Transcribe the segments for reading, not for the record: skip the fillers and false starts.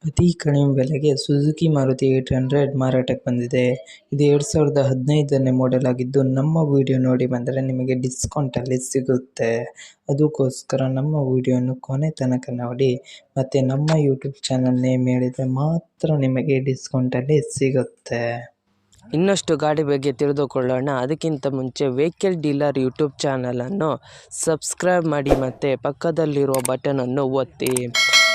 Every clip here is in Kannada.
ಅತಿ ಕಡಿಮೆ ಬೆಲೆಗೆ ಸುಜುಕಿ ಮಾರುತಿ 800 ಮಾರಾಟಕ್ಕೆ ಬಂದಿದೆ. ಇದು 2015ನೇ ಮಾಡೆಲ್ ಆಗಿದ್ದು, ನಮ್ಮ ವಿಡಿಯೋ ನೋಡಿ ಬಂದರೆ ನಿಮಗೆ ಡಿಸ್ಕೌಂಟಲ್ಲಿ ಸಿಗುತ್ತೆ. ಅದಕ್ಕೋಸ್ಕರ ನಮ್ಮ ವಿಡಿಯೋನ ಕೊನೆ ತನಕ ನೋಡಿ ಮತ್ತು ನಮ್ಮ ಯೂಟ್ಯೂಬ್ ಚಾನಲ್ ನೇಮ್ ಹೇಳಿದರೆ ಮಾತ್ರ ನಿಮಗೆ ಡಿಸ್ಕೌಂಟಲ್ಲಿ ಸಿಗುತ್ತೆ. ಇನ್ನಷ್ಟು ಗಾಡಿ ಬಗ್ಗೆ ತಿಳಿದುಕೊಳ್ಳೋಣ. ಅದಕ್ಕಿಂತ ಮುಂಚೆ ವೆಹಿಕಲ್ ಡೀಲರ್ ಯೂಟ್ಯೂಬ್ ಚಾನಲನ್ನು ಸಬ್ಸ್ಕ್ರೈಬ್ ಮಾಡಿ ಮತ್ತು ಪಕ್ಕದಲ್ಲಿರುವ ಬಟನನ್ನು ಒತ್ತಿ.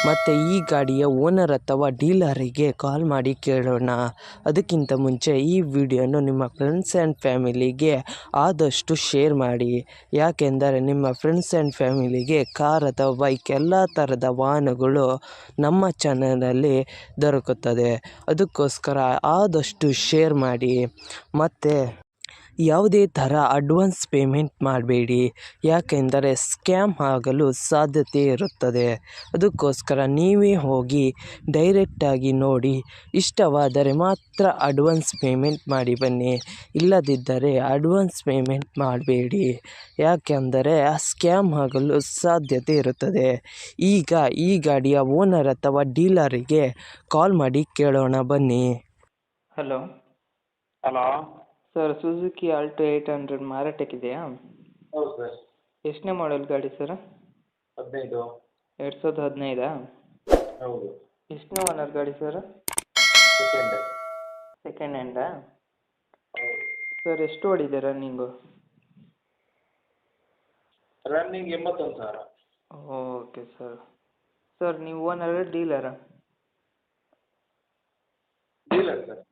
ಮತ್ತು ಈ ಗಾಡಿಯ ಓನರ್ ಅಥವಾ ಡೀಲರಿಗೆ ಕಾಲ್ ಮಾಡಿ ಕೇಳೋಣ. ಅದಕ್ಕಿಂತ ಮುಂಚೆ ಈ ವಿಡಿಯೋನು ನಿಮ್ಮ ಫ್ರೆಂಡ್ಸ್ ಆ್ಯಂಡ್ ಫ್ಯಾಮಿಲಿಗೆ ಆದಷ್ಟು ಶೇರ್ ಮಾಡಿ. ಯಾಕೆಂದರೆ ನಿಮ್ಮ ಫ್ರೆಂಡ್ಸ್ ಆ್ಯಂಡ್ ಫ್ಯಾಮಿಲಿಗೆ ಕಾರ್ ಅಥವಾ ಬೈಕ್ ಎಲ್ಲ ಥರದ ವಾಹನಗಳು ನಮ್ಮ ಚಾನಲಲ್ಲಿ ದೊರಕುತ್ತದೆ. ಅದಕ್ಕೋಸ್ಕರ ಆದಷ್ಟು ಶೇರ್ ಮಾಡಿ. ಮತ್ತು ಯಾವುದೇ ಥರ ಅಡ್ವಾನ್ಸ್ ಪೇಮೆಂಟ್ ಮಾಡಬೇಡಿ, ಯಾಕೆಂದರೆ ಸ್ಕ್ಯಾಮ್ ಆಗಲು ಸಾಧ್ಯತೆ ಇರುತ್ತದೆ. ಅದಕ್ಕೋಸ್ಕರ ನೀವೇ ಹೋಗಿ ಡೈರೆಕ್ಟಾಗಿ ನೋಡಿ, ಇಷ್ಟವಾದರೆ ಮಾತ್ರ ಅಡ್ವಾನ್ಸ್ ಪೇಮೆಂಟ್ ಮಾಡಿ ಬನ್ನಿ. ಇಲ್ಲದಿದ್ದರೆ ಅಡ್ವಾನ್ಸ್ ಪೇಮೆಂಟ್ ಮಾಡಬೇಡಿ, ಯಾಕೆಂದರೆ ಸ್ಕ್ಯಾಮ್ ಆಗಲು ಸಾಧ್ಯತೆ ಇರುತ್ತದೆ. ಈಗ ಈ ಗಾಡಿಯ ಓನರ್ ಅಥವಾ ಡೀಲರಿಗೆ ಕಾಲ್ ಮಾಡಿ ಕೇಳೋಣ ಬನ್ನಿ. Hello sir, Suzuki Alto 800 ಮಾರಾಟಕ್ಕಿದೆಯಾ? ಹೌದು ಸರ್. ಎಷ್ಟನೇ ಮಾಡೆಲ್ ಗಾಡಿ ಸರ್? 15. 2015? ಹೌದು. ಎಷ್ಟನೇ ಓನರ್ ಗಾಡಿ ಸರ್? ಸೆಕೆಂಡ್ ಹ್ಯಾಂಡಾ? ಸರ್, ಎಷ್ಟು ಓಡಿದೆ running? Running 81,000. Okay sir. Sir, ನೀವು ಓನರಾ ಡೀಲರಾ? Dealer sir.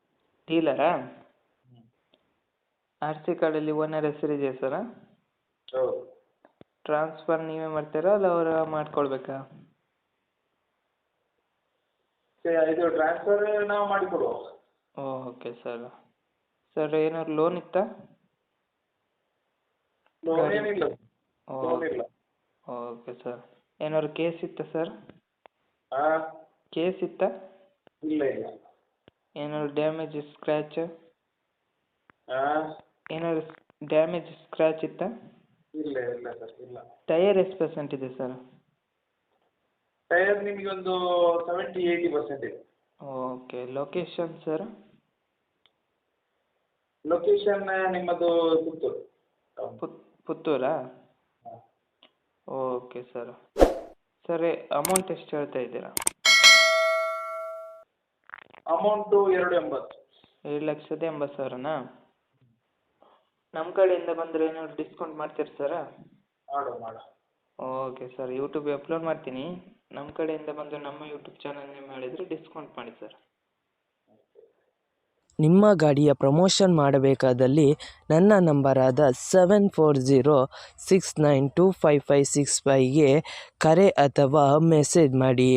ಡೀಲರಾ? RC ಕಾರ್ಡಲ್ಲಿ ಓನರ್ ಹೆಸರಿದೆಯಾ ಸರ? ಹೌದು. ಟ್ರಾನ್ಸ್ಫರ್ ನೀವೇ ಮಾಡ್ತೀರಾ ಅಲ್ಲ ಅವರು ಮಾಡ್ಕೊಳ್ಬೇಕಾ? ಇದು ಟ್ರಾನ್ಸ್ಫರ್ ನಾವು ಮಾಡಿಕೊಡುವ. Okay sir. ಸರ್, ಏನಾದ್ರು ಲೋನ್ ಇತ್ತಾ? ಲೋನ್ ಏನಿಲ್ಲ. ಲೋನ್ ಇಲ್ಲ. Okay sir. ಏನಾದ್ರು ಕೇಸ್ ಇತ್ತಾ ಸರ್? ಹಾಂ. ಕೇಸ್ ಇತ್ತಾ? ಇಲ್ಲ ಇಲ್ಲ. ಏನಾದ್ರು ಡ್ಯಾಮೇಜ್ ಸ್ಕ್ರ್ಯಾಚ್? ಹಾಂ. ಏನಾದ್ರು ಡ್ಯಾಮೇಜ್ ಸ್ಕ್ರ್ಯಾಚ್ ಇತ್ತಾ? ಇಲ್ಲ ಇಲ್ಲ ಸರ್, ಇಲ್ಲ. ಟೈಯರ್ ಎಷ್ಟು ಪರ್ಸೆಂಟ್ ಇದೆ ಸರ್? ಟೈರ್ ನಿಮಗೆ ಒಂದು 70-80% ಇದೆ. ಓಕೆ. Location sir? ಲೊಕೇಶನ್ ನಿಮ್ಮದು ಪುತ್ತೂರು. ಪುತ್ತೂರಾ? ಹಾಂ. Okay sir. ಸರಿ, ಅಮೌಂಟ್ ಎಷ್ಟು ಹೇಳ್ತಾ ಇದ್ದೀರಾ? ಅಮೌಂಟು 280. 2,80,000ನಾ? ನಮ್ಮ ಕಡೆಯಿಂದ ಬಂದರೆ ಏನಾದ್ರು ಡಿಸ್ಕೌಂಟ್ ಮಾಡ್ತೀರಾ ಸರ? ಮಾಡುವ. Okay sir. ಯೂಟ್ಯೂಬಿಗೆ ಅಪ್ಲೋಡ್ ಮಾಡ್ತೀನಿ. ನಮ್ಮ ಕಡೆಯಿಂದ ಬಂದು ನಮ್ಮ ಯೂಟ್ಯೂಬ್ ಚಾನಲ್ ನೇಮ್ ಹೇಳಿದರೆ ಡಿಸ್ಕೌಂಟ್ ಮಾಡಿ ಸರ್. ನಿಮ್ಮ ಗಾಡಿಯ ಪ್ರಮೋಷನ್ ಮಾಡಬೇಕಾದಲ್ಲಿ ನನ್ನ ನಂಬರಾದ 7406925565ಗೆ ಕರೆ ಅಥವಾ ಮೆಸೇಜ್ ಮಾಡಿ.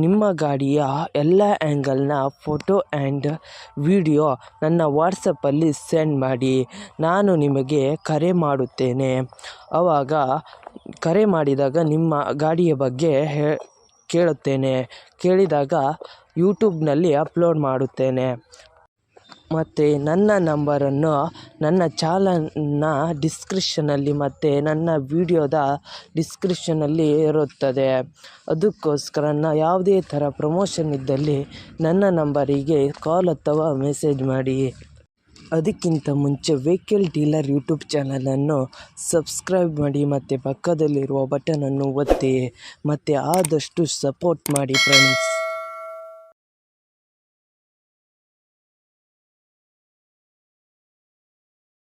ನಿಮ್ಮ ಗಾಡಿಯ ಎಲ್ಲ ಆ್ಯಂಗಲ್ನ ಫೋಟೋ ಆ್ಯಂಡ್ ವಿಡಿಯೋ ನನ್ನ ವಾಟ್ಸಪ್ಪಲ್ಲಿ ಸೆಂಡ್ ಮಾಡಿ. ನಾನು ನಿಮಗೆ ಕರೆ ಮಾಡುತ್ತೇನೆ. ಆವಾಗ ಕರೆ ಮಾಡಿದಾಗ ನಿಮ್ಮ ಗಾಡಿಯ ಬಗ್ಗೆ ಕೇಳುತ್ತೇನೆ. ಕೇಳಿದಾಗ ಯೂಟ್ಯೂಬ್ನಲ್ಲಿ ಅಪ್ಲೋಡ್ ಮಾಡುತ್ತೇನೆ. ಮತ್ತು ನನ್ನ ನಂಬರನ್ನು ನನ್ನ ಚಾನಲ್ನ ಡಿಸ್ಕ್ರಿಪ್ಷನಲ್ಲಿ ಮತ್ತು ನನ್ನ ವಿಡಿಯೋದ ಡಿಸ್ಕ್ರಿಪ್ಷನಲ್ಲಿ ಇರುತ್ತದೆ. ಅದಕ್ಕೋಸ್ಕರ ಯಾವುದೇ ಥರ ಪ್ರಮೋಷನ್ ಇದ್ದಲ್ಲಿ ನನ್ನ ನಂಬರಿಗೆ ಕಾಲ್ ಅಥವಾ ಮೆಸೇಜ್ ಮಾಡಿ. ಅದಕ್ಕಿಂತ ಮುಂಚೆ ವೆಹಿಕಲ್ ಡೀಲರ್ ಯೂಟ್ಯೂಬ್ ಚಾನಲನ್ನು ಸಬ್ಸ್ಕ್ರೈಬ್ ಮಾಡಿ ಮತ್ತು ಪಕ್ಕದಲ್ಲಿರುವ ಬಟನನ್ನು ಒತ್ತಿ ಮತ್ತು ಆದಷ್ಟು ಸಪೋರ್ಟ್ ಮಾಡಿ ಫ್ರೆಂಡ್ಸ್.